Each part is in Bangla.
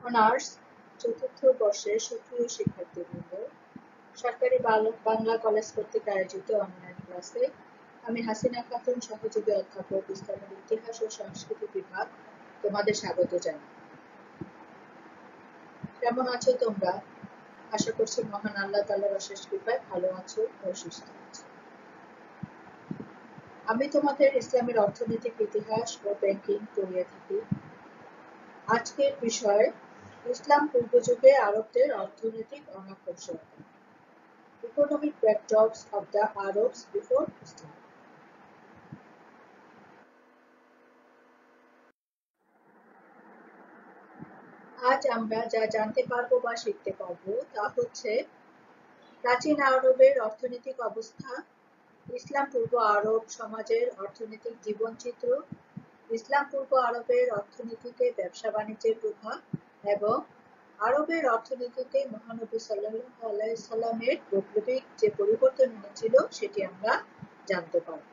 অনার্স চতুর্থ বর্ষের সুপ্রিয় শিক্ষার্থীবৃন্দ, সরকারি বাংলা কলেজ কর্তৃক আয়োজিত অনলাইন ক্লাসে আমি হাসিনা খাতুন, সহযোগী অধ্যাপক, ইসলামের ইতিহাস ও সংস্কৃতি বিভাগ, তোমাদের স্বাগত জানাই। কেমন আছো তোমরা? আশা করছি মহান আল্লাহ তাআলার অশেষ কৃপায় ভালো আছো ও সুস্থ আছো। আমি তোমাদের ইসলামের অর্থনৈতিক ইতিহাস ও ব্যাংকিং পড়িয়ে থাকি। আজকের বিষয় ইসলাম পূর্ব যুগে আরবদের অর্থনৈতিক অনাকৌশলতা, economic backdrops of the Arabs before Islam. আজ আমরা যা জানতে পারবো বা শিখতে পারবো তা হচ্ছে প্রাচীন আরবের অর্থনৈতিক অবস্থা, ইসলাম পূর্ব আরব সমাজের অর্থনৈতিক জীবনচিত্র, ইসলাম পূর্ব আরবের অর্থনীতিতে ব্যবসা বাণিজ্যের প্রভাব এবং আরবের অর্থনীতিতে মহানবী সাল্লাল্লাহু আলাইহি সাল্লামের বৈপ্লবিক যে পরিবর্তন এনেছিল সেটি আমরা জানতে পারব।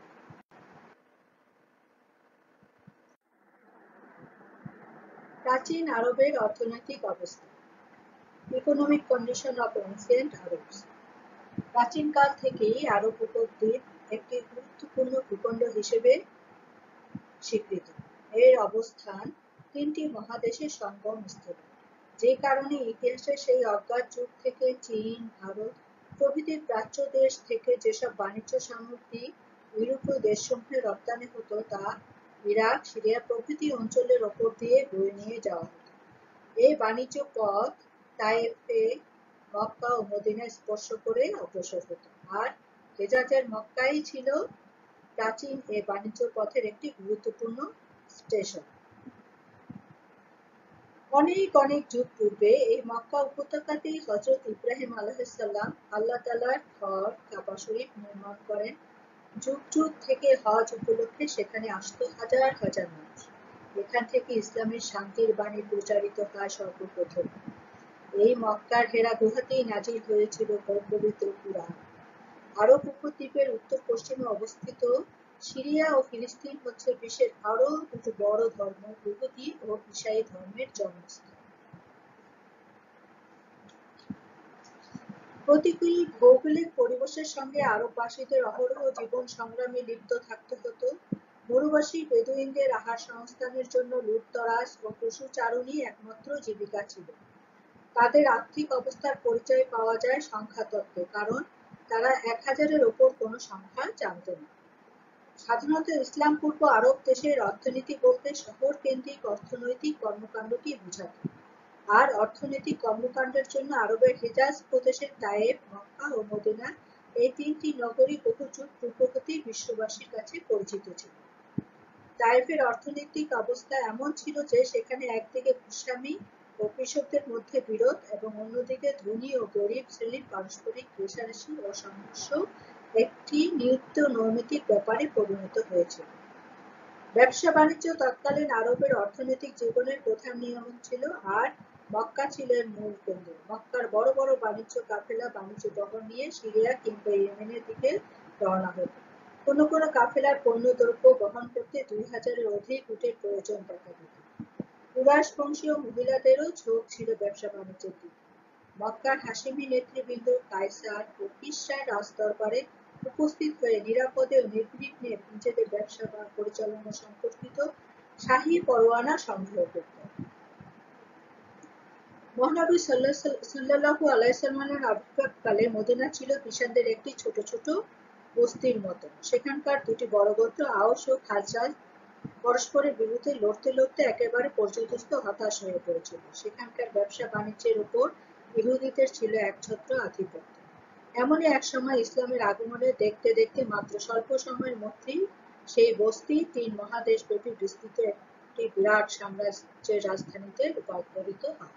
প্রাচীন আরবের অর্থনৈতিক অবস্থা, economic condition of ancient Arabs. প্রাচীনকাল থেকেই আরব উপদ্বীপ একটি গুরুত্বপূর্ণ ভূখণ্ড হিসেবে স্বীকৃত। এর অবস্থান তিনটি মহাদেশের সঙ্গম স্থলে, যে কারণে ইতিহাসে সেই অজ্ঞাত যুগ থেকে চীন, ভারত প্রভৃতি প্রাচ্য দেশ থেকে যেসব বাণিজ্য সামগ্রী ইউরোপীয় দেশসমূহে রপ্তানি হতো তা ইরাক, সিরিয়া প্রভৃতি অঞ্চলের ওপর দিয়ে বয়ে নিয়ে যাওয়া হতো। এই বাণিজ্য পথ তায়েফে, মক্কা ও মদিনা স্পর্শ করে অগ্রসর হতো, আর হেজাজের মক্কাই ছিল প্রাচীন এ বাণিজ্য পথের একটি গুরুত্বপূর্ণ স্টেশন। অনেক অনেক যুগ পূর্বে এই মক্কা উপত্যকাতেই হযরত ইব্রাহিম আলাইহিস সালাম আল্লাহ তাআলার ঘর কাবা শরীফ নির্মাণ করেন। যুগ যুগ থেকে হজ উপলক্ষে সেখানে আসতো হাজার হাজার মানুষ। এখান থেকে ইসলামের শান্তির বাণী প্রচারিত হয় সর্বপ্রথম। এই মক্কার হেরা গুহাতেই নাজিল হয়েছিল পবিত্র কুরআন। আরব উপদ্বীপের উত্তর পশ্চিমে অবস্থিত সিরিয়া ও ফিলিস্তিন হচ্ছে বিশ্বের আরো দুটো বড় ধর্ম, ইহুদি ও ঈসাই ধর্মের জন্মস্থান। প্রতিকূল ভৌগোলিক পরিবেশের সঙ্গে আরববাসীদের অহরহ জীবন সংগ্রামে লিপ্ত থাকতে হতো। মরুবাসী বেদুইনদের আহার সংস্থানের জন্য লুটতরাজ ও পশুচারণই একমাত্র জীবিকা ছিল। তাদের আর্থিক অবস্থার পরিচয় পাওয়া যায় সংখ্যাতত্ত্বে, কারণ তারা 1000-এর ওপর কোনো সংখ্যা জানত না। সাধারণত ইসলাম পূর্ব আরব দেশের অর্থনীতি বলতে শহর কেন্দ্রিক অর্থনৈতিক কর্মকাণ্ডকে বোঝাতো, আর অর্থনৈতিক কর্মকাণ্ডের জন্য আরবের হিজাজ প্রদেশের তায়েফ, মক্কা ও মদিনা এই তিনটি নগরী বহু যুগ পূর্ব হতেই বিশ্ববাসীর কাছে পরিচিত ছিল। তায়েফের অর্থনৈতিক অবস্থা এমন ছিল যে সেখানে একদিকে ভূস্বামী ও কৃষকদের মধ্যে বিরোধ এবং অন্যদিকে ধনী ও গরিব শ্রেণীর পারস্পরিক রেষারেষি ও সংঘর্ষ একটি নিত্য নৈমিত্তিক ব্যাপারে পরিণত হয়েছিল। ব্যবসা বাণিজ্য তৎকালীন আরবের অর্থনৈতিক জীবনের প্রধান নিয়মন ছিল, আর মক্কা ছিল এর মূল কেন্দ্র। মক্কার বড় বড় বাণিজ্য কাফেলা বাণিজ্য বহর নিয়ে সিরিয়া কিংবা ইয়েমেনের দিকে রওনা হতো। কোনো কোনো কাফেলার পণ্যদ্রব্য বহন করতে 2000-এর অধিক উটের প্রয়োজন দেখা দিত। কুরাইশ বংশীয় মহিলাদেরও ঝোঁক ছিল ব্যবসা বাণিজ্যের দিকে। মক্কার হাশিমি নেতৃবৃন্দ কায়সার ও কিসরার রাজদরবারে উপস্থিত হয়ে নিরাপদে ও নির্বিঘ্নে নিজেদের ব্যবসা পরিচালনা সম্পর্কিত শাহী পরোয়ানা সংগ্রহ করতেন। মহানবী সাল্লাল্লাহু আলাইহি সাল্লামের আবির্ভাবকালে মদিনা ছিল কৃষাণদের একটি ছোট ছোট বস্তির মতো। সেখানকার দুটি বড় গোত্র আওস ও খাজরাজ পরস্পরের বিরুদ্ধে লড়তে লড়তে একেবারে পর্যদস্ত হতাশ হয়ে পড়েছিল। সেখানকার ব্যবসা বাণিজ্যের উপর ইহুদিদের ছিল একছত্র আধিপত্য। এমনই এক সময় ইসলামের আগমনে দেখতে দেখতে মাত্র স্বল্প সময়ের মধ্যেই সেই বস্তি 3 মহাদেশ ব্যাপী বিস্তৃত একটি বিরাট সাম্রাজ্যের রাজধানীতে রূপান্তরিত হয়।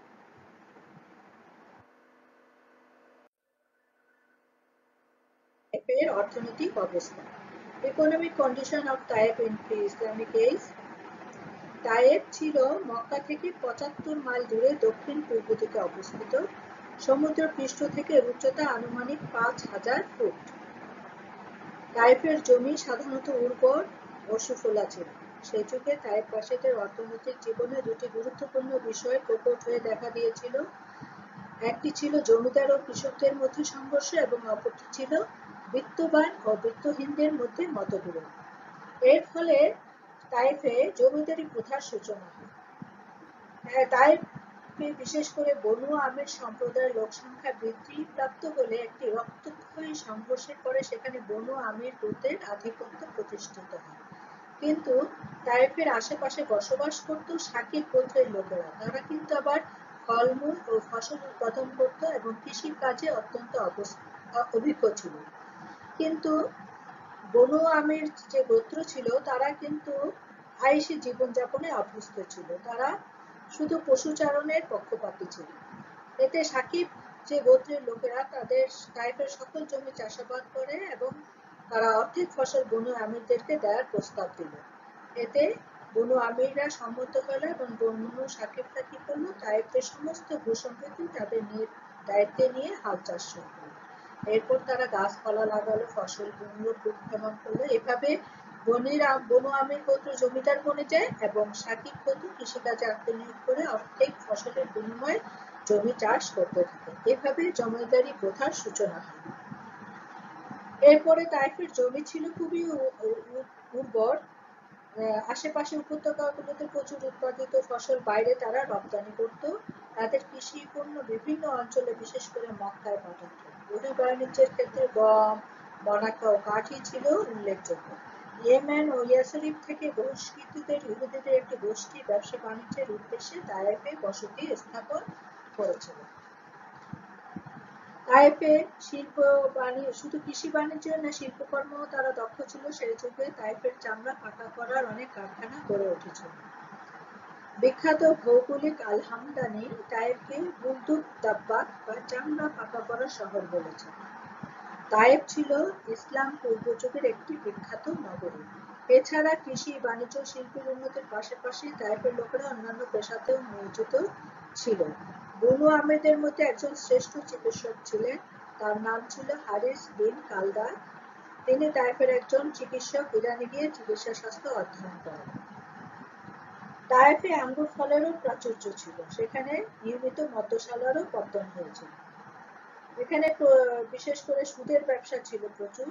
তায়েফের অর্থনৈতিক অবস্থা, economic condition of Taif in pre Islamic age. Taif ছিল মক্কা থেকে 75 মাইল দূরে দক্ষিণ পূর্ব দিকে অবস্থিত। সমুদ্র পৃষ্ঠ থেকে উচ্চতা আনুমানিক 5000 ফুট। তায়েফের জমি সাধারণত উর্বর ও সুফলা ছিল। সেই যুগে তাইফবাসীদের অর্থনৈতিক জীবনে দুটি গুরুত্বপূর্ণ বিষয় প্রকট হয়ে দেখা দিয়েছিল। একটি ছিল জমিদার ও কৃষকদের মধ্যে সংঘর্ষ এবং অপরটি ছিল বিত্তবান ও বিত্তহীনদের মধ্যে মতবিরোধ। এর ফলে তাইফে জমিদারি প্রথার সূচনা হয়। তাইফে বিশেষ করে বনু আমির সম্প্রদায়ের লোকসংখ্যা বৃদ্ধি প্রাপ্ত হলে একটি রক্তক্ষয়ী সংঘর্ষের পরে সেখানে বনু আমির গোত্রের আধিপত্য প্রতিষ্ঠিত হয়। কিন্তু তাইফের আশেপাশে বসবাস করত শাকিব গোত্রের লোকেরা। তারা কিন্তু আবার ফলমূল ও ফসল উৎপাদন করত এবং কৃষি কাজে অত্যন্ত অভিজ্ঞ ছিল। কিন্তু বনু আমির যে গোত্র ছিল তারা কিন্তু আয়েশি জীবনযাপনে অভ্যস্ত ছিল। তারা শুধু পশুচারণের পক্ষপাতী ছিল। এতে শাকিব যে গোত্রের লোকেরা তাদের তাইফের সকল জমি চাষাবাদ করে এবং তারা অর্ধেক ফসল বনু আমিরদেরকে দেওয়ার প্রস্তাব দিল। এতে বনু আমিররা সম্মত হলো এবং বনু শাকিবরা কি করলো, তাইফের সমস্ত ভূসম্পত্তি তাদের দায়িত্বে নিয়ে হাল চাষ শুরু করলো। এরপর তারা গাছপালা লাগালো, ফসল উৎপাদন করলো। এভাবে বনু আমির গোত্র জমিদার বনে যায় এবং শাকিব গোত্র কৃষিকাজে আত্মনিয়োগ করে অর্ধেক ফসলের বিনিময়ে জমি চাষ করতে থাকে। এভাবে জমিদারি প্রথার সূচনা হয়। এরপরে তাইফের জমি ছিল খুবই উর্বর। আশেপাশে উপত্যকাগুলোতে প্রচুর উৎপাদিত ফসল বাইরে তারা রপ্তানি করত। তাদের কৃষি পণ্য বিভিন্ন অঞ্চলে বিশেষ করে মক্কায় পাঠাত। বহিঃ বাণিজ্যের ক্ষেত্রে গম, মনাকা ও কাঠই ছিল উল্লেখযোগ্য। ইয়েমেন ও ইয়াসরিব থেকে বহিষ্কৃতদের ইহুদিদের একটি গোষ্ঠী ব্যবসা বাণিজ্যের উদ্দেশ্যে তাইফে বসতি স্থাপন করেছিল। তাইফে শুধু কৃষি বাণিজ্য না, শিল্পকর্মেও তারা দক্ষ ছিল। সেই যুগে তাইফের চামড়া পাকা করার অনেক কারখানা গড়ে উঠেছিল। বিখ্যাত ভৌগোলিক আল-হামদানি তাইফকে বুলদুক দাব্বাক বা চামড়া পাকা করার শহর বলেছেন। তাইফ ছিল ইসলাম পূর্ব যুগের একটি বিখ্যাত নগরী। এছাড়া কৃষি, বাণিজ্য, শিল্পের উন্নতির পাশাপাশি তাইফের লোকেরা অন্যান্য পেশাতেও নিয়োজিত ছিল। বনু আমিরদের মধ্যে একজন শ্রেষ্ঠ চিকিৎসক ছিলেন। তার নাম ছিল হারিস বিন কালদা। তিনি তাইফের একজন চিকিৎসক ইরানে গিয়ে চিকিৎসা শাস্ত্র অধ্যয়ন করেন। তাইফে আঙ্গুর ফলেরও প্রাচুর্য ছিল। সেখানে নিয়মিত মদ্যশালারও পত্তন হয়েছিল। এখানে বিশেষ করে সুদের ব্যবসা ছিল প্রচুর।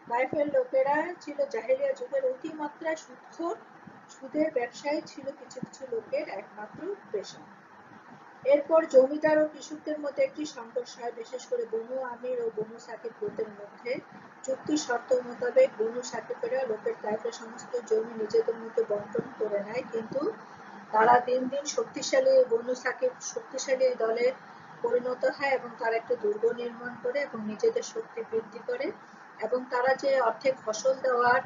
তাইফের লোকেরা ছিল জাহেলিয়া যুগের অতিমাত্রায় সুদখোর। সুদের ব্যবসায় ছিল কিছু কিছু লোকের একমাত্র পেশা। এরপর জমিদার ও কৃষকদের মধ্যে একটি সংঘর্ষ হয়, বিশেষ করে বনু আমির ও বনু সাকিব গোত্রের মধ্যে। চুক্তির শর্ত মোতাবেক বনু সাকিবেরা লোকের তাইফের সমস্ত জমি নিজেদের মধ্যে বন্টন করে নেয়। কিন্তু তারা দিন দিন বনু সাকিব শক্তিশালী দলে পরিণত হয় এবং তারা একটা দুর্গ নির্মাণ করে এবং নিজেদের শক্তি বৃদ্ধি করে। এবং তারা যে অর্ধেক ফসল দেওয়ার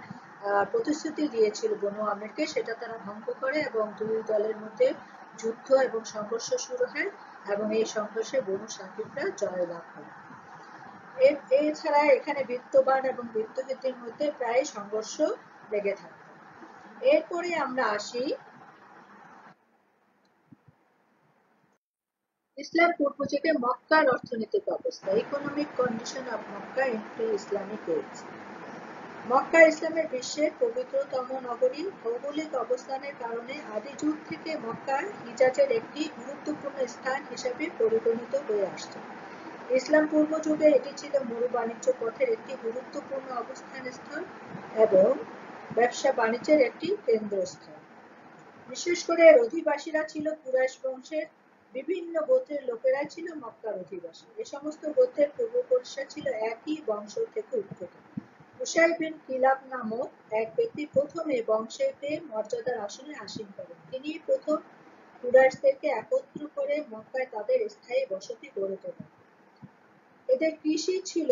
প্রতিশ্রুতি দিয়েছিল বনু আমিরকে, সেটা তারা ভঙ্গ করে এবং দুই দলের মধ্যে যুদ্ধ এবং সংঘর্ষ শুরু হয় এবং এই সংঘর্ষে বনু সাকিবরা জয়লাভ করে। এছাড়া এখানে বিত্তবান এবং বিত্তহীনদের মধ্যে প্রায় সংঘর্ষ লেগে থাকে। এরপরে আমরা আসি ইসলাম পূর্ব যুগে মক্কার অর্থনৈতিক অবস্থা। Economic condition of Mecca in pre Islamic age. মক্কা ইসলামের বিশ্বের পবিত্রতম নগরী। ভৌগোলিক অবস্থানের কারণে আদি যুগ থেকে মক্কা হিজাজের একটি গুরুত্বপূর্ণ স্থান হিসেবে পরিগণিত হয়ে আসছে। ইসলাম পূর্ব যুগে এটি ছিল মরু বাণিজ্য পথের একটি গুরুত্বপূর্ণ অবস্থান স্থল এবং ব্যবসা বাণিজ্যের একটি কেন্দ্রস্থল। বিশেষ করে এর অধিবাসীরা ছিল কুরাইশ বংশের। বিভিন্ন গোত্রের লোকেরাই ছিল মক্কার অধিবাসী। এ সমস্ত গোত্রের পূর্বপুরুষরা ছিল একই বংশ থেকে উদ্ভূত। কুসাই বিন কিলাব নামক এক ব্যক্তি প্রথম এই বংশেতে মর্যাদার আসনে আসীন করেন। তিনি প্রথম কুরাইশদেরকে একত্র করে মক্কায় তাদের স্থায়ী বসতি গড়ে তোলেন। এদের কৃষি ছিল,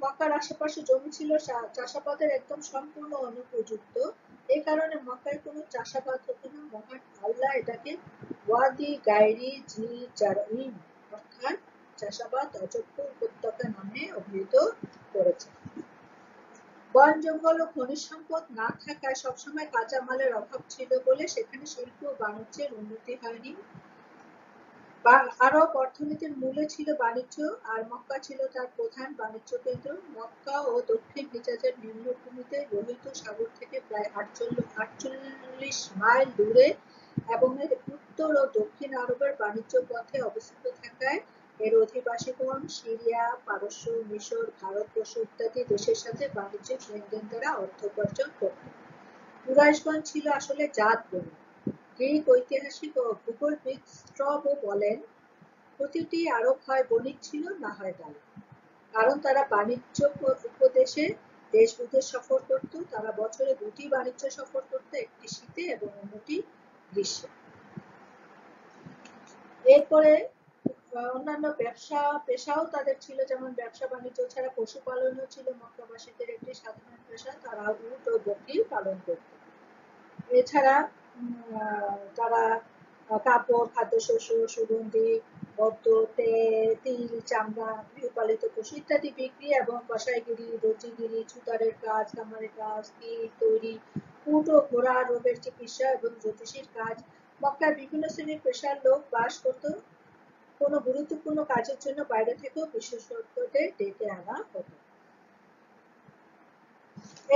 মক্কার আশেপাশে জমি ছিল চাষাবাদের একদম সম্পূর্ণ অনুপযুক্ত। এই কারণে মক্কায় কোনো চাষাবাদ হতো না। মহান আল্লাহ এটাকে ওয়াদি গায়রি জি জারঈন অর্থাৎ চাষাবাদ অযোগ্য উপত্যকা নামে অভিহিত করেছেন। বন জঙ্গল ও খনিজ সম্পদ না থাকায় সবসময় কাঁচামালের অভাব ছিল বলে সেখানে শিল্প ও বাণিজ্যের উন্নতি হয়নি। আরব অর্থনীতির মূলে ছিল বাণিজ্য, আর মক্কা ছিল তার প্রধান বাণিজ্য কেন্দ্র। মক্কা ও দক্ষিণ হিজাজের নিম্নভূমিতে লোহিত সাগর থেকে প্রায় 48 মাইল দূরে এবং এর উত্তর ও দক্ষিণ আরবের বাণিজ্য পথে অবস্থিত থাকায় এর অধিবাসীগণ সিরিয়া, পারস্য, মিশর, ভারতবর্ষ ইত্যাদি দেশের সাথে বাণিজ্যিক লেনদেন দ্বারা অর্থ উপার্জন করত। কুরাইশগণ ছিল আসলে জাত বণিক। গ্রিক ঐতিহাসিক ও ভূগোলবিদ স্ট্র্যাবো বলেন, প্রতিটি আরব হয় বণিক ছিল, না হয় দালাল। কারণ তারা বাণিজ্য উপদেশে দেশ-বিদেশ সফর করত। তারা বছরে দুটি বাণিজ্য সফর করত, একটি শীতে এবং অন্যটি গ্রীষ্মে। এরপরে অন্যান্য ব্যবসা পেশাও তাদের ছিল, যেমন ব্যবসা বাণিজ্য ছাড়া পশুপালনও ছিল মক্কাবাসীদের একটি সাধারণ পেশা। তারা উট ও বকরি পালন করত। এছাড়া তারা কাপড়, খাদ্যশস্য, সুগন্ধি, পদ্ম, তিল, চামড়া, গৃহপালিত পশু ইত্যাদি বিক্রি এবং কসাইগিরি, দর্জিগিরি, ছুতারের কাজ, কামারের কাজ, তিল তৈরি, উট ও ঘোড়া রোগের চিকিৎসা এবং জ্যোতিষীর কাজ। মক্কায় বিভিন্ন শ্রেণীর পেশার লোক বাস করত। কোনো গুরুত্বপূর্ণ কাজের জন্য বাইরে থেকেও বিশেষজ্ঞদের ডেকে আনা হতো।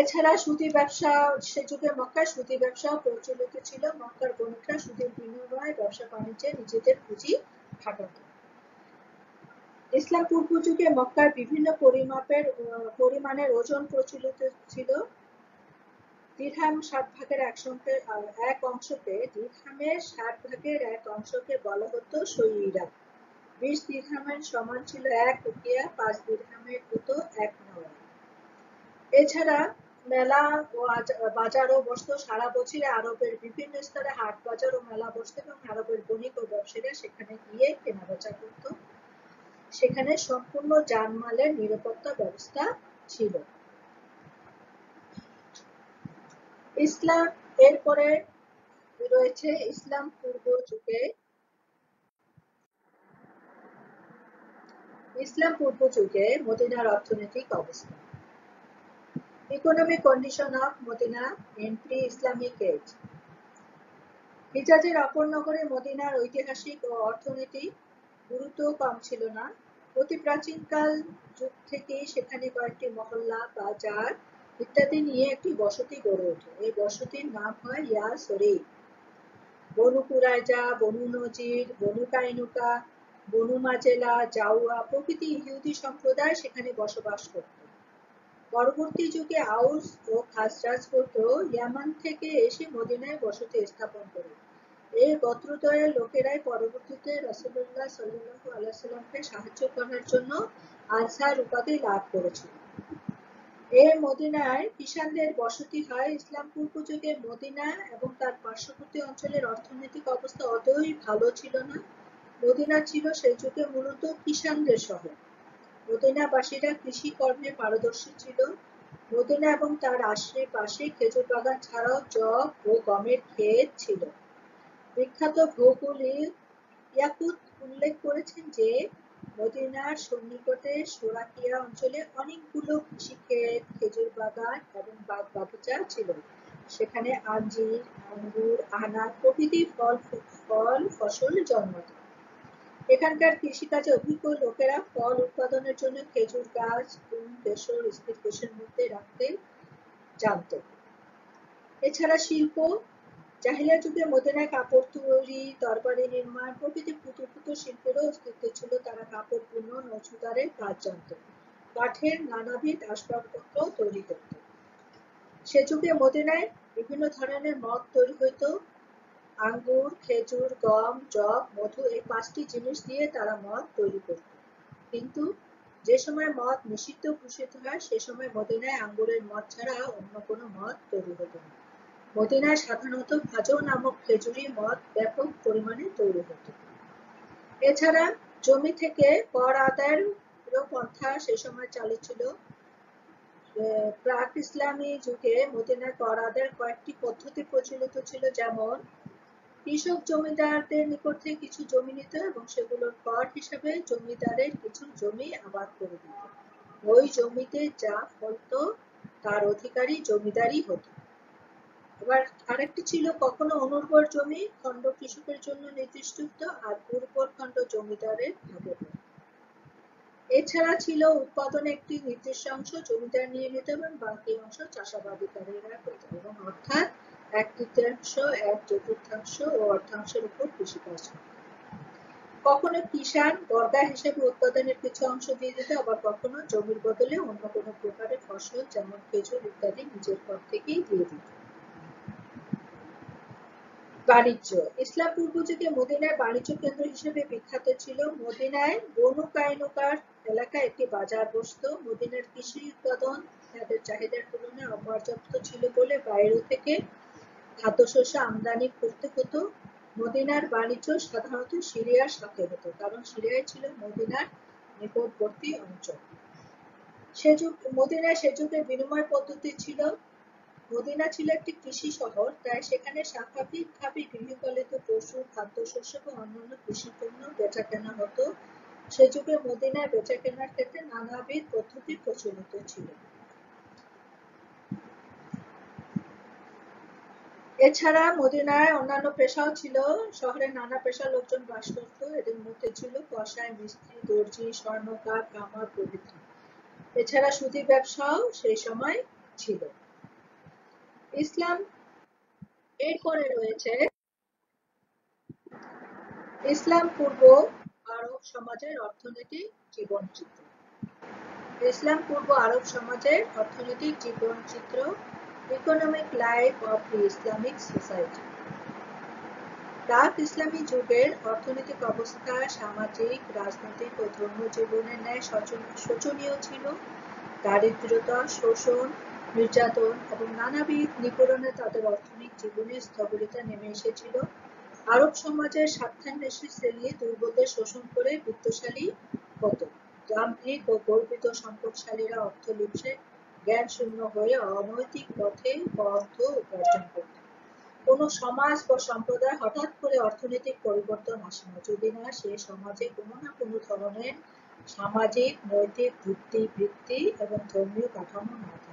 এছাড়া সুদি ব্যবসা, সে যুগে মক্কায় সুদি ব্যবসাও প্রচলিত ছিল। মক্কার বণিকরা সুদের বিনিময়ে ব্যবসা বাণিজ্যে নিজেদের পুঁজি খাটাত। ইসলাম পূর্ব যুগে মক্কায় বিভিন্ন পরিমাণের ওজন প্রচলিত ছিল। দিরহাম 7 ভাগের এক অংশকে দিরহামের 7 ভাগের এক অংশকে বলা হতো সইরা। 20 দিরহামের সমান ছিল 1 উকিয়া, 5 দিরহামের হতো 1 নওয়া। এছাড়া মেলা ও বাজারও বসত সারা বছরে। আরবের বিভিন্ন স্তরে হাট, বাজার ও মেলা বসত এবং আরবের বণিক ও ব্যবসায়ীরা সেখানে গিয়ে কেনাবেচা করত। সেখানে সম্পূর্ণ জানমালের নিরাপত্তা ব্যবস্থা ছিল। ইসলাম এরপরে রয়েছে ইসলাম পূর্ব যুগে। ইসলাম পূর্ব যুগে মদিনার অর্থনৈতিক অবস্থা। Economic condition of Medina in pre Islamic age. হিজাজের অপর নগরে মদিনার ঐতিহাসিক ও অর্থনৈতিক গুরুত্ব কম ছিল না। অতি প্রাচীনকাল যুগ থেকেই সেখানে কয়েকটি মহল্লা, বাজার ইত্যাদি নিয়ে একটি বসতি গড়ে ওঠে। এই বসতির নাম হয় ইয়া সরিফ। বনু কুরাইজা, বনু নজির, বনু কাইনুকা, বনু মাজেলা, জাউয়া প্রভৃতি ইহুদি সম্প্রদায় সেখানে বসবাস করত। পরবর্তী যুগে আউস ও খাজরাজ গোত্র ইয়ামান থেকে এসে মদিনায় বসতি স্থাপন করে। এই গোত্রদ্বয়ের লোকেরাই পরবর্তীতে রাসূলুল্লাহ সাল্লাল্লাহু আলাইহি ওয়াসাল্লামকে সাহায্য করার জন্য আনসার উপাধি লাভ করেছিল। এই মদিনায় কিষানদের বসতি হয়। ইসলাম পূর্ব যুগে মদিনা এবং তার পার্শ্ববর্তী অঞ্চলের অর্থনৈতিক অবস্থা অতই ভালো ছিল না। মদিনা ছিল সেই যুগে মূলত কিষানদের শহর। মদিনাবাসীরা কৃষিকর্মে পারদর্শী ছিল। মদিনা এবং তার আশেপাশে খেজুর বাগান ছাড়াও যব ও গমের ক্ষেত ছিল। বিখ্যাত ভৌগোলিক ইয়াকুত উল্লেখ করেছেন যে মদিনার সন্নিকটে সোরাকিয়া অঞ্চলে অনেকগুলো কৃষিক্ষেত, খেজুর বাগান এবং বাগ-বাগিচা ছিল। সেখানে আঞ্জির, আঙ্গুর, আনার প্রভৃতি ফসল জন্মাত। এখানকার কৃষিকাজে অভিজ্ঞ লোকেরা ফল উৎপাদনের জন্য খেজুর গাছ কোন দেশের স্থির দেশের মধ্যে রাখতে জানত। এছাড়া শিল্প, জাহিলিয়া যুগে মদিনায় কাপড় তৈরি, তরবারি নির্মাণ প্রভৃতি পুঁথিগত শিল্পেরও অস্তিত্ব ছিল। তারা কাপড় বুনন ও ছুতারের কাজ জানত। কাঠের নানাবিধ আসবাবপত্র তৈরি করত। সে যুগে মদিনায় বিভিন্ন ধরনের মদ তৈরি হইত। আঙ্গুর, খেজুর, গম, যব, মধু এই 5টি জিনিস দিয়ে তারা মদ তৈরি করত। কিন্তু যে সময় মদ নিষিদ্ধ ঘোষিত হয় সে সময় মদিনায় আঙ্গুরের মদ ছাড়া অন্য কোনো মদ তৈরি হতো না। মদিনায় সাধারণত ভাজো নামক খেজুরি মদ ব্যাপক পরিমাণে তৈরি হতো। এছাড়া জমি থেকে কর আদায়েরও পন্থা সে সময় চালু ছিল। প্রাক ইসলামী যুগে মদিনায় কর আদায়ের কয়েকটি পদ্ধতি প্রচলিত ছিল, যেমন কৃষক জমিদারদের নিকট থেকে কিছু জমি নিত এবং সেগুলোর কর হিসাবে জমিদারের কিছু জমি আবাদ করে দিত। ওই জমিতে যা ফলত তার অধিকারী জমিদারই হতো। এবার আরেকটি ছিল কখনো অনুর্বর জমি খণ্ড কৃষকের জন্য নির্দিষ্ট আর উর্বর খণ্ড জমিদারের ভাগে পড়ে। এছাড়া ছিল উৎপাদনে একটি নির্দিষ্ট অংশ জমিদার নিয়ে নিত এবং বাকি অংশ চাষাবাদীকারীরা পেত এবং অর্থাৎ এক তৃতীয়াংশ এক চতুর্থাংশ ও অর্ধাংশের উপর কৃষিকাজ হতো। কখনো কিষাণ বর্গা হিসেবে উৎপাদনের কিছু অংশ দিয়ে দিত, আবার কখনো জমির বদলে অন্য কোনো প্রকারের ফসল যেমন খেজুর ইত্যাদি নিজের পর থেকেই দিয়ে দিত। বাণিজ্য ইসলাম পূর্ব যুগে মদিনায় বাণিজ্য কেন্দ্র হিসেবে বিখ্যাত ছিল। মদিনায় বনু কায়নুকার এলাকায় একটি বাজার বসত। মদিনার কৃষি উৎপাদন তাদের চাহিদার তুলনায় অপর্যাপ্ত ছিল বলে বাইরে থেকে খাদ্যশস্য আমদানি করতে হতো। মদিনার বাণিজ্য সাধারণত সিরিয়ার সাথে হতো, কারণ সিরিয়ায় ছিল মদিনার নিকটবর্তী অঞ্চল। মদিনায় সে যুগে বিনিময় পদ্ধতি ছিল। মদিনা ছিল একটি কৃষি শহর, তাই সেখানে স্বাভাবিকভাবে গৃহপালিত পশু, খাদ্যশস্য বা অন্যান্য কৃষি পণ্য বেচা কেনা হতো। সে যুগে মদিনায় বেচা কেনার ক্ষেত্রে নানাবিধ পদ্ধতি প্রচলিত ছিল। এছাড়া মদিনায় অন্যান্য পেশাও ছিল। শহরে নানা পেশার লোকজন বাস করত। এদের মধ্যে ছিল কসাই, মিস্ত্রি, দর্জি, স্বর্ণকার, কামার প্রভৃতি। এছাড়া সুদি ব্যবসাও সেই সময় ছিল। ইসলাম এরপরে রয়েছে ইসলাম পূর্ব আরব সমাজের অর্থনৈতিক জীবনচিত্র। ইসলাম পূর্ব আরব সমাজের অর্থনৈতিক জীবনচিত্র, economic life of the Islamic society. প্রাক ইসলামী যুগের অর্থনৈতিক অবস্থা সামাজিক, রাজনৈতিক ও ধর্মীয় জীবনের ন্যায় শোচনীয় ছিল। দারিদ্রতা, শোষণ, নির্যাতন এবং নানাবিধ নিপীড়নে তাদের অর্থনৈতিক জীবনে স্থবিরতা নেমে এসেছিল। আরব সমাজের স্বার্থান্বেষী শ্রেণী দুর্বলদের শোষণ করে বিত্তশালী হতো। দাম্ভিক ও গর্বিত সম্পদশালীরা অর্থ লিপ্সে জ্ঞান শূন্য হয়ে অনৈতিক পথে অর্থ উপার্জন করত। কোন সমাজ বা সম্প্রদায় হঠাৎ করে অর্থনৈতিক পরিবর্তন আসে না, যদি না সে সমাজে কোনো না কোনো ধরনের সামাজিক, নৈতিক বৃত্তি এবং ধর্মীয় কাঠামো না থাকে।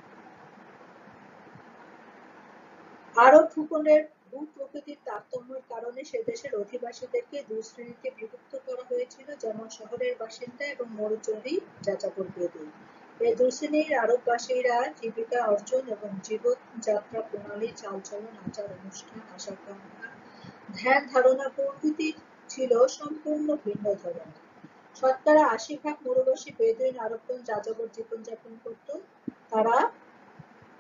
আরব ভূখণ্ডের ভূ-প্রকৃতির তারতম্যের কারণে সে দেশের অধিবাসীদেরকে দুই শ্রেণীতে বিভক্ত করা হয়েছিল, যেমন শহরের বাসিন্দা এবং মরুচরী যাযাবর বেদুইন। এই দুই শ্রেণীর আরববাসীরা জীবিকা অর্জন এবং জীবনযাত্রা প্রণালী, চালচলন, আচার অনুষ্ঠান, আশা-আকাঙ্ক্ষা, ধ্যান ধারণা প্রভৃতি ছিল সম্পূর্ণ ভিন্ন ধরনের। শতকরা ৮০% মরুবাসী বেদুইন আরবগণ যাযাবর জীবনযাপন করত। তারা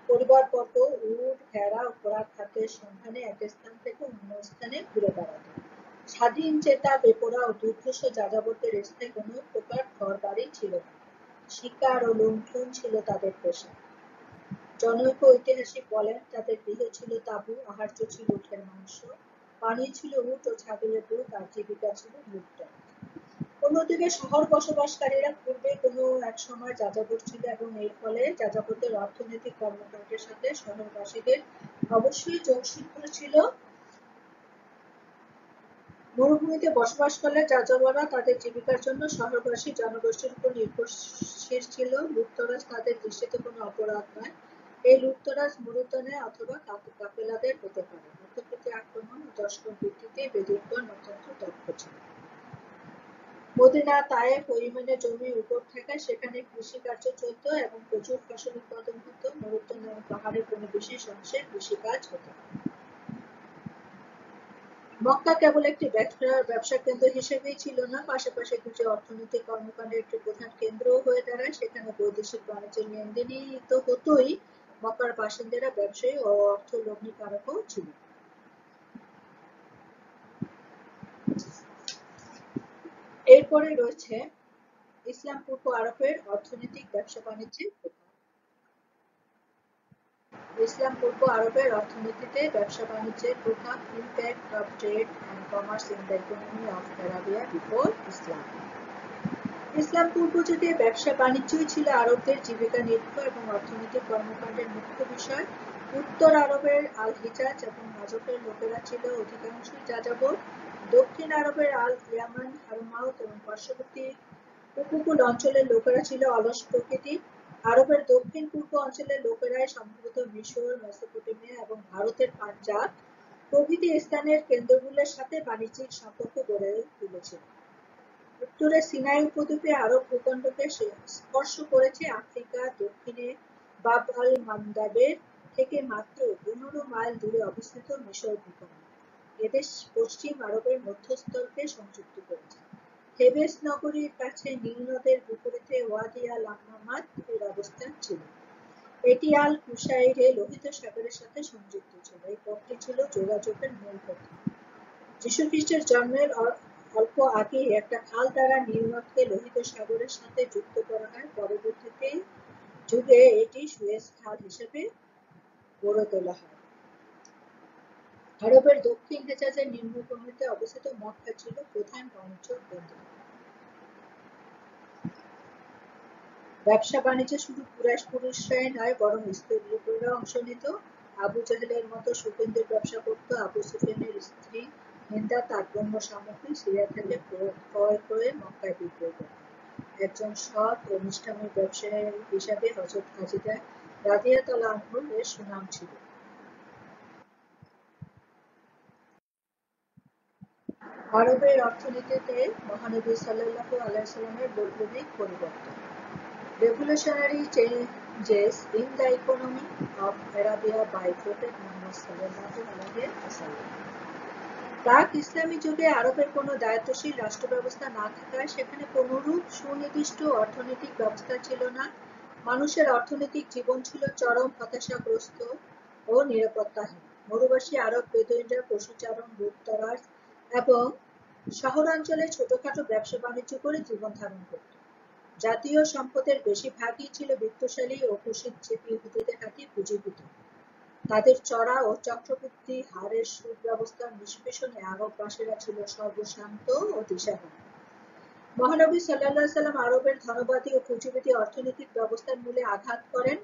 পরিবারবর্গ, উট, ভেড়া ও ঘোড়ার খাদ্যের সন্ধানে এক স্থান থেকে অন্য স্থানে ঘুরে বেড়াত। স্বাধীন চেতা, বেপরোয়া ও দুর্ধর্ষ যাযাবরদের স্থায়ী কোনো প্রকার ঘর-বাড়ি ছিল না। শিকার ও লুণ্ঠন ছিল তাদের পেশা। জনৈক ঐতিহাসিক বলেন, তাদের গৃহ ছিল তাঁবু, আহার্য ছিল উটের মাংস, পানীয় ছিল উট ও ছাগলের দুধ, আর জীবিকা ছিল লুটতরাজ। অন্যদিকে শহর বসবাসকারীরা পূর্বে কোনো এক সময় যাযাবর ছিল এবং এর ফলে যাযাবরদের অর্থনৈতিক কর্মকাণ্ডের সাথে শহরবাসীদের অবশ্যই যোগসূত্র ছিল। মরুভূমিতে বসবাস করলে যাযাবররা তাদের জীবিকার জন্য শহরবাসী জনগোষ্ঠীর উপর নির্ভরশীল ছিল। লুটতরাজ তাদের দৃষ্টিতে কোনো অপরাধ নয়। এই লুটতরাজ মরুদ্যানে অথবা কাফেলাদের হতে পারে। মধ্যপ্রতি আক্রমণ ও দস্যুর ভিত্তিতে বেদুইনগণ অত্যন্ত দক্ষ ছিল। মদিনা, তায়েফ ও ইয়েমেনের জমি উর্বর থাকায় সেখানে কৃষিকার্য চলত এবং প্রচুর ফসল উৎপাদন হতো। মরুদ্যান এবং পাহাড়ের কোনো বিশেষ অংশে কৃষিকাজ হতো। মক্কা কেবল একটি ব্যবসা কেন্দ্র হিসেবেই ছিল না, পাশাপাশি দুটি অর্থনৈতিক কর্মকাণ্ডের একটি প্রধান কেন্দ্রও হয়ে দাঁড়ায়। সেখানে বৈদেশিক বাণিজ্যের লেনদেনই তো হতোই, মক্কার বাসিন্দারা ব্যবসায়ী ও অর্থলগ্নিকারকও ছিল। এরপরে রয়েছে ইসলাম পূর্ব আরবের অর্থনৈতিক ব্যবসা বাণিজ্যের প্রভাব। ইসলাম পূর্ব আরবের অর্থনীতিতে ব্যবসা বাণিজ্যের প্রভাব। Impact of trade and commerce in the economy of Arabia before Islam. ইসলাম পূর্ব যুগে ব্যবসা বাণিজ্যই ছিল আরবদের জীবিকা নির্বাহ এবং অর্থনৈতিক কর্মকাণ্ডের মুখ্য বিষয়। উত্তর আরবের আল হিজাজ এবং নাজফের লোকেরা ছিল অধিকাংশই যাযাবর। দক্ষিণ আরবের আল ইয়ামান, হারমাউত এবং পার্শ্ববর্তী উপকূল অঞ্চলের লোকেরা ছিল অলস প্রকৃতির। আরবের দক্ষিণ-পূর্ব অঞ্চলের লোকেরাই সম্ভবত মিশর, মেসোপটেমিয়া এবং ভারতের পাঞ্জাব প্রভৃতি স্থানের কেন্দ্রগুলোর সাথে বাণিজ্যিক সম্পর্ক গড়ে তুলেছিল। উত্তরে সিনাই উপদ্বীপে আরব ভূখণ্ডকে স্পর্শ করেছে আফ্রিকা, দক্ষিণে বাব আল-মান্দাবের থেকে মাত্র ১৫ মাইল দূরে অবস্থিত মিশর ভূখণ্ড। এদেশ পশ্চিম আরবের মধ্যস্থলকে সংযুক্ত করেছে। থেবেস নগরীর কাছে নীল নদের বিপরীতে ওয়াদি আল-হাম্মামাত এর অবস্থান ছিল। এটি আল কুশাইরে লোহিত সাগরের সাথে সংযুক্ত ছিল। এই পথটি ছিল যোগাযোগের মূল পথ। যীশু খ্রিস্টের জন্মের অল্প আগে একটা খাল দ্বারা নীল নদকে লোহিত সাগরের সাথে যুক্ত করা হয়। পরবর্তীতে যুগে এটি সুয়েজ খাল হিসেবে গড়ে তোলা হয়। আরবের দক্ষিণ হেজাজের নিম্নভূমিতে অবস্থিত মক্কা ছিল প্রধান বাণিজ্য কেন্দ্র। ব্যবসা বাণিজ্যে শুধু কুরাইশ পুরুষরাই নয়, বরং স্ত্রী লোকেরাও অংশ নিত। আবু জাহেলের মতো সুগন্ধের ব্যবসা করত। আবু সুফিয়ানের স্ত্রী হিন্দা তার পণ্য সামগ্রী সিরিয়া থেকে ক্রয় করে মক্কায় বিক্রয় করত। একজন সৎ ও নিষ্ঠামী ব্যবসায়ী হিসাবে হযরত খাদিজা রাদিয়াল্লাহু আনহুর এর সুনাম ছিল। আরবের অর্থনীতিতে মহানবী সাল্লাল্লাহু আলাইহি ওয়াসাল্লামের বৈপ্লবিক পরিবর্তন। Revolutionary changes in the economy of Arabia by Prophet Muhammad sallallahu alaihi wasallam. প্রাক ইসলামী যুগে আরবের কোনো দায়িত্বশীল রাষ্ট্র ব্যবস্থা না থাকায় সেখানে কোনরূপ সুনির্দিষ্ট অর্থনৈতিক ব্যবস্থা ছিল না। মানুষের অর্থনৈতিক জীবন ছিল চরম হতাশাগ্রস্ত ও নিরাপত্তাহীন। মরুবাসী আরব বেদুইনরা পশুচারণ, লুটতরাজ এবং শহরাঞ্চলে ছোটখাটো ব্যবসা বাণিজ্য করে জীবন ধারণ করত। জাতীয় সম্পদের বেশিরভাগই ছিল বিত্তশালী ও কুশীলজীবী ইহুদিদের হাতে পুঁজিভূত। তাদের চড়া ও চক্রবৃদ্ধি হারের সুদ ব্যবস্থার নিষ্পেষণে আরববাসীরা ছিল সর্বশান্ত ও দিশাহীন। মহানবী সাল্লাল্লাহু আলাইহি ওয়াসাল্লাম আরবের ধনবাদী ও পুঁজিবাদী অর্থনৈতিক ব্যবস্থার মূলে আঘাত করেন।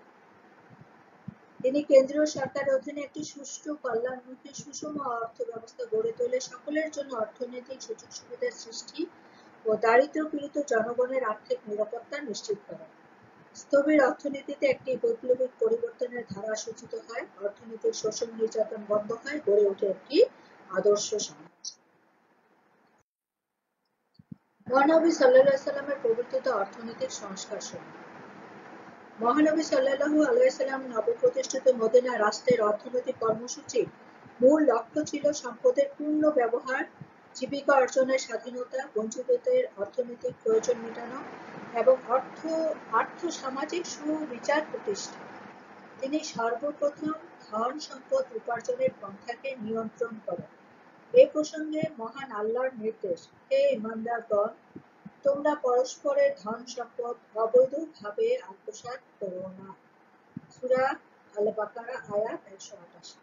তিনি কেন্দ্রীয় সরকারের অধীনে একটি সুষ্ঠু, কল্যাণমুখী, সুষম অর্থ ব্যবস্থা গড়ে তোলে সকলের জন্য অর্থনৈতিক সুযোগ সুবিধার সৃষ্টি ও দারিদ্র্যপীড়িত জনগণের আর্থিক নিরাপত্তা নিশ্চিত করেন। স্থবির অর্থনীতিতে একটি বৈপ্লবিক পরিবর্তনের ধারা সূচিত হয়। অর্থনৈতিক শোষণ নির্যাতন বন্ধ হয়, গড়ে ওঠে একটি আদর্শ সমাজ। মহানবী সাল্লাল্লাহু আলাইহি ওয়াসাল্লামের প্রবর্তিত অর্থনৈতিক সংস্কার সমূহ। মহানবী সাল্লাল্লাহু আলাইহি ওয়াসাল্লাম নবপ্রতিষ্ঠিত মদিনা রাষ্ট্রের অর্থনৈতিক কর্মসূচির মূল লক্ষ্য ছিল সম্পদের পূর্ণ ব্যবহার, জীবিকা অর্জনের স্বাধীনতা, বঞ্চিতদের অর্থনৈতিক প্রয়োজন মেটানো এবং আর্থ-সামাজিক সুবিচার প্রতিষ্ঠা। তিনি সর্বপ্রথম ধন সম্পদ উপার্জনের পন্থাকে নিয়ন্ত্রণ করেন। এ প্রসঙ্গে মহান আল্লাহর নির্দেশ, হে ঈমানদারগণ, তোমরা পরস্পরের ধন সম্পদ অবৈধভাবে আত্মসাৎ করো না। সূরা আল-বাকারা আয়াত ১৮৮।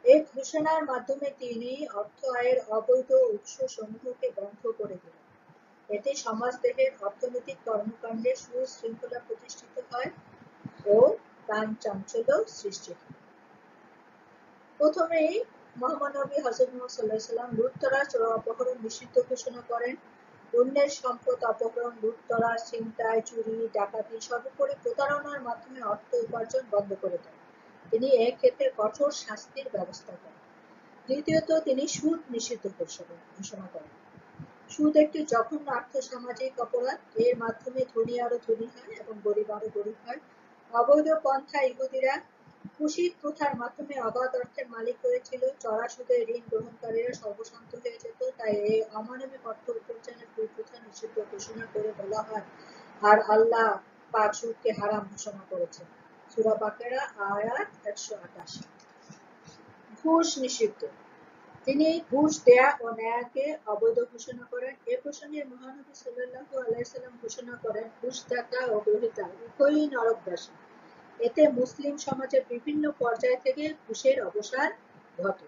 এই ঘোষণার মাধ্যমে তিনি অর্থ আয়ের অবৈধ উৎস সমূহকে বন্ধ করে দিলেন। এতে সমাজদেহের অর্থনৈতিক কর্মকাণ্ডে সুশৃঙ্খলা প্রতিষ্ঠিত হয় ও প্রাণচাঞ্চল্য সৃষ্টি হয়। প্রথমেই মহামানবী হযরত মুহাম্মদ সাল্লাল্লাহু আলাইহি ওয়াসাল্লাম লুটতরাজ ও অপহরণ নিষিদ্ধ ঘোষণা করেন। অন্যের সম্পদ অপহরণ, লুটতরাজ, ছিনতাই, চুরি, ডাকাতি, সর্বোপরি প্রতারণার মাধ্যমে অর্থ উপার্জন বন্ধ করে দেন। তিনি এ ক্ষেত্রে কঠোর শাস্তির ব্যবস্থা করেন। দ্বিতীয়ত, তিনি সুদ নিষিদ্ধ ঘোষণা করেন। সুদ একটি জঘন্য আর্থ-সামাজিক অপরাধ। এর মাধ্যমে ধনী আরো ধনী হয় এবং গরিব আরো গরিব হয়। অবৈধ পন্থায় ইহুদিরা কুশীত প্রথার মাধ্যমে অগাধ অর্থের মালিক হয়েছিল। চড়া সুদে ঋণ গ্রহণকারীরা সর্বশান্ত হয়ে যেত। তাই এই অমানবিক অর্থ উপার্জনের কুপ্রথা নিষিদ্ধ ঘোষণা করে বলা হয়, আর আল্লাহ পাক সুদকে হারাম ঘোষণা করেছেন। সূরা বাকারা আয়াত ১৮৮। ঘুষ নিষিদ্ধ। তিনি ঘুষ দেয়া ও নেয়াকে অবৈধ ঘোষণা করেন। এ প্রসঙ্গে মহানবী সাল্লাল্লাহু আলাইহি ওয়াসাল্লাম ঘোষণা করেন, ঘুষদাতা ও গ্রহীতা উভয়ই নরকবাসী। এতে মুসলিম সমাজের বিভিন্ন পর্যায় থেকে ঘুষের অবসান ঘটে।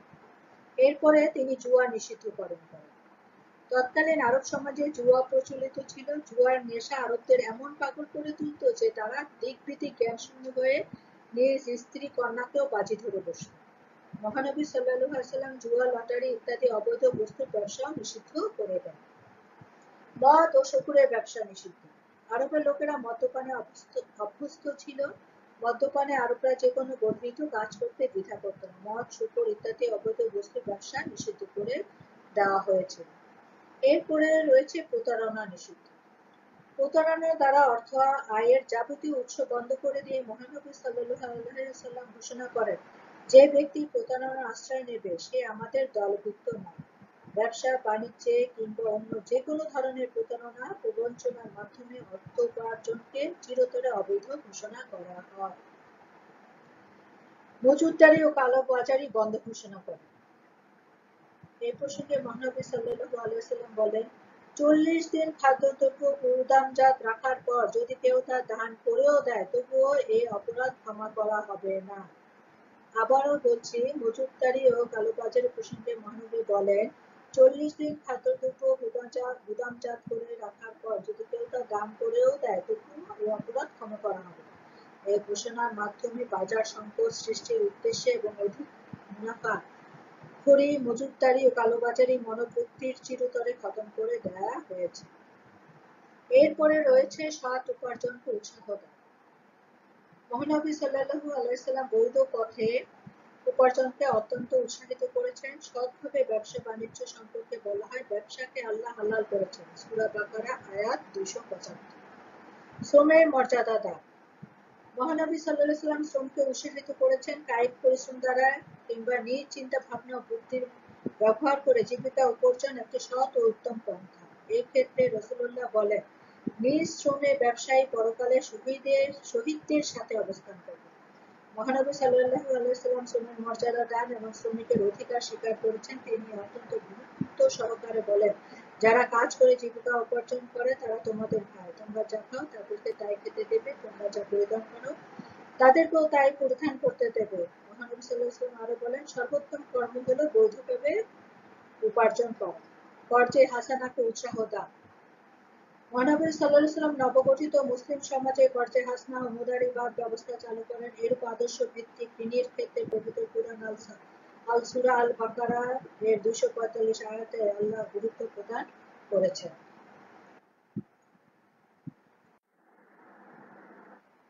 এরপরে তিনি জুয়া নিষিদ্ধকরণ করেন। তৎকালীন আরব সমাজে জুয়া প্রচলিত ছিল। জুয়ার নেশা আরবদের এমন পাগল করে তুলত যে তারা দিকভীতি জ্ঞানশূন্য হয়ে নিজ স্ত্রী কন্যাকেও বাজি ধরে বসত। মহানবী সাল্লাল্লাহু আলাইহি ওয়াসাল্লাম জুয়া, লটারি ইত্যাদি অবৈধ বস্তুর ব্যবসাও নিষিদ্ধ করে দেন। মদ ও শূকরের ব্যবসা নিষিদ্ধ। আরবের লোকেরা মদ্যপানে অভ্যস্ত ছিল। মদ্যপানে আরবরা যে কোনো বর্ণিত কাজ করতে দ্বিধা করত না। মদ, শূকর ইত্যাদি অবৈধ বস্তুর ব্যবসা নিষিদ্ধ করে দেওয়া হয়েছিল। এরপরে রয়েছে প্রতারণা নিষিদ্ধ। প্রতারণার দ্বারা অর্থ আয়ের যাবতীয় উৎস বন্ধ করে দিয়ে মহানবী সাল্লাল্লাহু আলাইহি ওয়াসাল্লাম ঘোষণা করেন, যে ব্যক্তি প্রতারণার আশ্রয় নেবে সে আমাদের দলভুক্ত নয়। ব্যবসা বাণিজ্যে কিংবা অন্য যে কোনো ধরনের প্রতারণা প্রবঞ্চনার মাধ্যমে অর্থ উপার্জনকে চিরতরে অবৈধ ঘোষণা করা হয়। মজুতদারি ও কালোবাজারি বন্ধ ঘোষণা করেন। এই প্রসঙ্গে মহানবী সাল্লাল্লাহু আলাইহি ওয়াসাল্লাম বলেন, 40 দিন খাদ্যদ্রব্য গুদামজাত রাখার পর যদি কেউ তা দান করেও দেয় তবুও এই অপরাধ ক্ষমা করা হবে না। আবারও বলছি, মজুতদারি ও কালোবাজারি প্রসঙ্গে মহানবী বলেন, 40 দিন খাদ্যদ্রব্য গুদামজাত করে রাখার পর যদি কেউ তা দান করেও দেয় তবুও এই অপরাধ ক্ষমা করা হবে না। এই ঘোষণার মাধ্যমে বাজার সংকট সৃষ্টির উদ্দেশ্যে এবং অধিক মুনাফা খড়ি, মজুতদারি ও কালোবাজারি মনোবৃত্তির চিরতরে খতম করে দেয়া হয়েছে। এরপরে রয়েছে সৎ উপার্জনকে উৎসাহ দেওয়া। মহানবী সাল্লাল্লাহু আলাইহি ওয়াসাল্লাম বৈধ পথে উপার্জনকে অত্যন্ত উৎসাহিত করেছেন। সৎভাবে ব্যবসা বাণিজ্য সম্পর্কে বলা হয়, ব্যবসাকে আল্লাহ হালাল করেছেন। সূরা বাকারা আয়াত 275। শ্রমের মর্যাদা দান। মহানবী সাল্লাল্লাহু আলাইহি ওয়াসাল্লাম শ্রমকে উৎসাহিত করেছেন। কায়িক পরিশ্রম দ্বারা কিংবা নিজ চিন্তা ভাবনা ও বুদ্ধির ব্যবহার করে জীবিকা উপার্জন একটি সৎ ও উত্তম পন্থা। এই ক্ষেত্রে রাসূলুল্লাহ বলেন, নিজ শ্রমে ব্যবসায়ী পরকালে শহীদদের সাথে অবস্থান করবে। মহানবী সাল্লাল্লাহু আলাইহি ওয়াসাল্লাম শ্রমের মর্যাদা দান এবং শ্রমিকের অধিকার স্বীকার করেছেন। তিনি অত্যন্ত গুরুত্ব সহকারে বলেন, যারা কাজ করে জীবিকা উপার্জন করে তারা তোমাদের ভাই। তোমরা যা খাও তাদেরকে তাই খেতে দেবে, তোমরা যা পরিধান করো তাদেরকেও তাই পরিধান করতে দেবে। মহানবী সাল্লাল্লাহু আলাইহি ওয়াসাল্লাম আরো বলেন, সর্বোত্তম কর্ম হলো বৈধভাবে উপার্জন করা। কর্জে হাসানাকে উৎসাহ দান। মহানবী সাল্লাল্লাহু আলাইহি ওয়াসাল্লাম নবগঠিত মুসলিম সমাজে কর্জে হাসানা ও মুদারিবাত ব্যবস্থা চালু করেন। এরূপ আদর্শ ভিত্তিক ঋণের ক্ষেত্রে পবিত্র কুরআন সূরা আল বাকারা এর 245 আয়াতে আল্লাহ গুরুত্ব প্রদান করেছেন।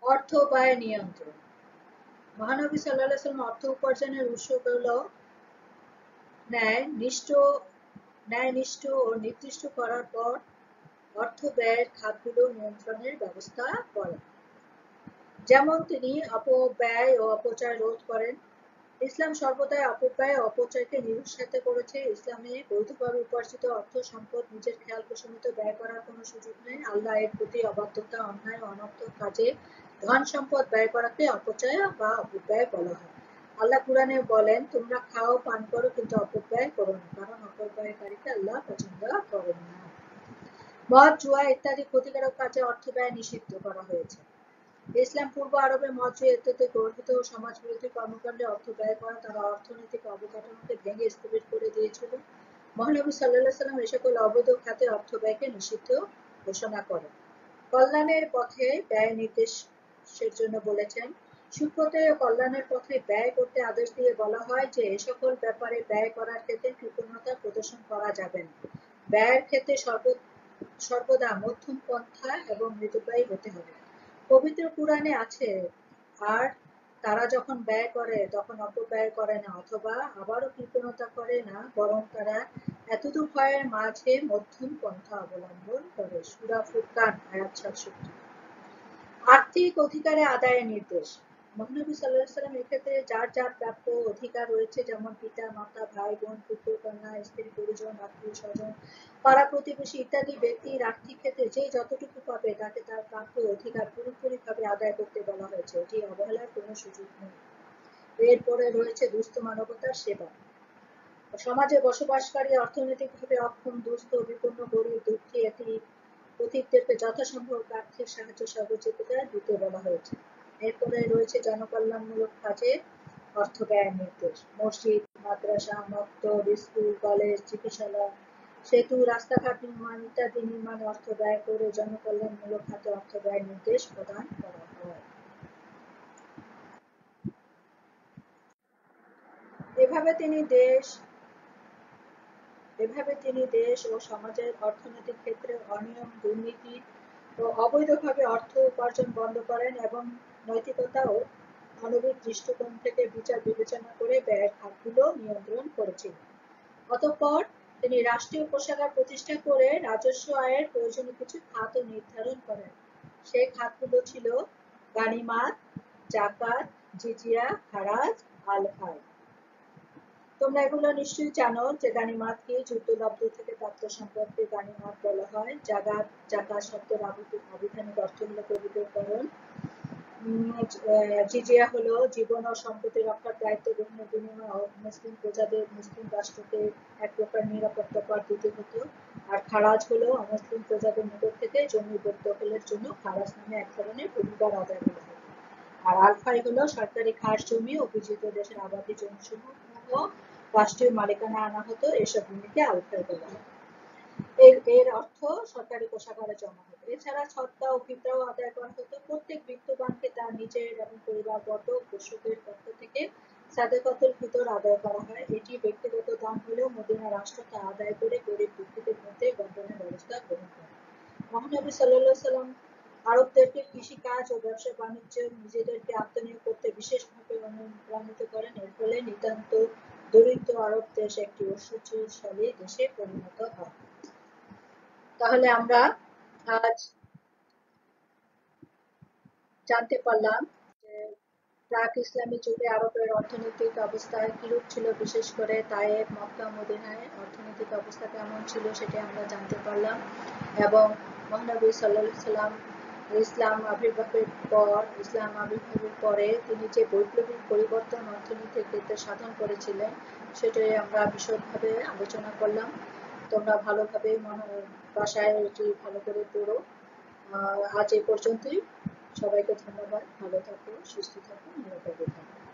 অর্থ ব্যয় নিয়ন্ত্রণ। মহানবী সাল্লাল্লাহু আলাইহি ওয়াসাল্লাম অর্থ উপার্জনের উৎস হল ন্যায়নিষ্ঠ ও নির্দিষ্ট করার পর অর্থ ব্যয়ের খাতগুলো নিয়ন্ত্রণের ব্যবস্থা করেন। যেমন তিনি অপব্যয় ও অপচয় রোধ করেন। ইসলাম সর্বদাই অপব্যয় ও অপচয়কে নিরুৎসাহিত করেছে। ইসলামে বৈধভাবে উপার্জিত অর্থ সম্পদ নিজের খেয়াল প্রশমিত ব্যয় করার কোনো সুযোগ নেই। আল্লাহ এর প্রতি অবাধ্যতা, অন্যায় ও অনর্থক কাজে ধন সম্পদ ব্যয় করাকে অপচয় বা অপব্যয় বলা হয়। আল্লাহ কুরআনে বলেন, তোমরা খাও পান করো কিন্তু অপব্যয় করো না, কারণ অপব্যয়কারীকে আল্লাহ পছন্দ করেন না। মদ, জুয়া ইত্যাদি ক্ষতিকারক কাজে অর্থ ব্যয় নিষিদ্ধ করা হয়েছে। ইসলাম পূর্ব আরবে মদ, জুয়া ইত্যাদি গর্হিত সমাজ বিরোধী কর্মকাণ্ডে অর্থ ব্যয় করা তারা অর্থনৈতিক অবকাঠামোকে ভেঙে স্থবির করে দিয়েছিল। মহানবী সাল্লাল্লাহু আলাইহি ওয়াসাল্লাম এ সকল অবৈধ খাতে অর্থ ব্যয়কে নিষিদ্ধ ঘোষণা করেন। কল্যাণের পথে ব্যয় নির্দেশের জন্য বলেছেন, সুখতে ও কল্যাণের পথে ব্যয় করতে আদেশ দিয়ে বলা হয় যে এ সকল ব্যাপারে ব্যয় করার ক্ষেত্রে কৃপণতা প্রদর্শন করা যাবে না। ব্যয়ের ক্ষেত্রে সর্বদা মধ্যম পন্থা এবং মৃদুব্যয়ী হতে হবে। পবিত্র কুরআনে আছে, আর তারা যখন ব্যয় করে তখন অপব্যয় করে না, অথবা আবারও কৃপণতা করে না, বরং তারা এতদুভয়ের মাঝে মধ্যম পন্থা অবলম্বন করে। সূরা ফুরকান আয়াত 67। আর্থিক অধিকারে আদায়ের নির্দেশ। মহানবী সাল্লাল্লাহু আলাইহি ওয়াসাল্লাম এক্ষেত্রে যার যার প্রাপ্য অধিকার রয়েছে, যেমন পিতা মাতা, ভাই বোন, পুত্র কন্যা, স্ত্রী পরিজন, আত্মীয় স্বজন, পাড়া প্রতিবেশী ইত্যাদি ব্যক্তির আর্থিক ক্ষেত্রে যে যতটুকু পাবে তাকে তার প্রাপ্য অধিকার পুরোপুরিভাবে আদায় করতে বলা হয়েছে। এটি অবহেলার কোনো সুযোগ নেই। এরপরে রয়েছে দুস্থ মানবতার সেবা। সমাজে বসবাসকারী অর্থনৈতিকভাবে অক্ষম, দুস্থ, বিপন্ন, গরিব, দুঃখী পথিকদেরকে যথাসম্ভব আর্থিক সাহায্য সহযোগিতা দিতে বলা হয়েছে। এরপরে রয়েছে জনকল্যাণমূলক কাজে অর্থ ব্যয়ের নির্দেশ। মসজিদ, মাদ্রাসা, মক্তব, স্কুল, কলেজ, চিকিৎসালয়, সেতু, রাস্তাঘাট নির্মাণ ইত্যাদি নির্মাণে অর্থ ব্যয় করে জনকল্যাণমূলক খাতে অর্থ ব্যয়ের নির্দেশ প্রদান করা হয়। এভাবে তিনি দেশ ও সমাজের অর্থনৈতিক ক্ষেত্রে অনিয়ম, দুর্নীতি তো অবৈধভাবে অর্থ উপার্জন বন্ধ করেন এবং নৈতিকতা ও মানবিক দৃষ্টিকোণ থেকে বিচার বিবেচনা করে ব্যয়ের খাতগুলো নিয়ন্ত্রণ করেছিলেন। অতঃপর তিনি রাষ্ট্রীয় কোষাগার প্রতিষ্ঠা করে রাজস্ব আয়ের প্রয়োজনীয় কিছু খাতও নির্ধারণ করেন। সেই খাতগুলো ছিল গানিমাত, জাকাত, জিজিয়া, খারাজ, আল-ফাই। তোমরা এগুলো নিশ্চয়ই জানো যে গানিমাত কি, যুদ্ধলব্ধ থেকে প্রাপ্ত সম্পদকে গানিমাত বলা হয়। জাকাত শব্দের আবিধানিক অর্থ হলো পবিত্রকরণ। জিজিয়া হলো জীবন ও সম্পত্তি রক্ষার দায়িত্ব গ্রহণের বিনিময়ে মুসলিম প্রজাদের মুসলিম রাষ্ট্রকে এক প্রকার নিরাপত্তা কর দিতে হতো। আর খারাজ হলো অমুসলিম প্রজাদের নিকট থেকে জমি দখলের জন্য খারাজ নামে এক ধরনের অধিকার আদায় করা হতো। আর আল-ফাই হলো সরকারি খাস জমি ও বিজিত দেশের আবাদি জমিসমূহ রাষ্ট্রীয় মালিকানা আনা হতো। এসব ভূমিকে আল-ফাই বলা হয়। এর অর্থ সরকারি কোষাগারে জমা হতো। এছাড়া সদকা ও ফিতরাও আদায় করা হতো। প্রত্যেক বিত্তবানকে তার নিজের এবং পরিবারবর্গ পোষকের পক্ষ থেকে সাদেকাতুল ফিতর আদায় করা হয়। এটি ব্যক্তিগত দান হলেও মদিনা রাষ্ট্র তা আদায় করে গরিব দুঃখীদের মধ্যে বন্টনের ব্যবস্থা গ্রহণ করে। মহানবী সাল্লাল্লাহু আলাইহি ওয়াসাল্লাম আরবদেরকে কৃষিকাজ ও ব্যবসা বাণিজ্যে নিজেদেরকে আত্মনিয়োগ করতে বিশেষভাবে অনুপ্রাণিত করেন। এর ফলে নিতান্ত দরিদ্র আরব দেশ একটি ঐশ্বর্যশালী দেশে পরিণত হয়। তাহলে আমরা আজ জানতে পারলাম যে প্রাক ইসলামী যুগে আরবের অর্থনৈতিক অবস্থা কিরূপ ছিল, বিশেষ করে তায়েফ, মক্কা, মদিনায় অর্থনৈতিক অবস্থা কেমন ছিল সেটা আমরা জানতে পারলাম। এবং মহানবী সাল্লাল্লাহু আলাইহি সাল্লাম ইসলাম আবির্ভাবের পরে তিনি যে বৈপ্লবিক পরিবর্তন অর্থনীতির ক্ষেত্রে সাধন করেছিলেন সেটাই আমরা বিশদভাবে আলোচনা করলাম। তোমরা ভালোভাবে বাসায় এটি ভালো করে পড়ো। আজ এই পর্যন্তই। সবাইকে ধন্যবাদ। ভালো থাকো, সুস্থ থাকো, নিরাপদে থাকো।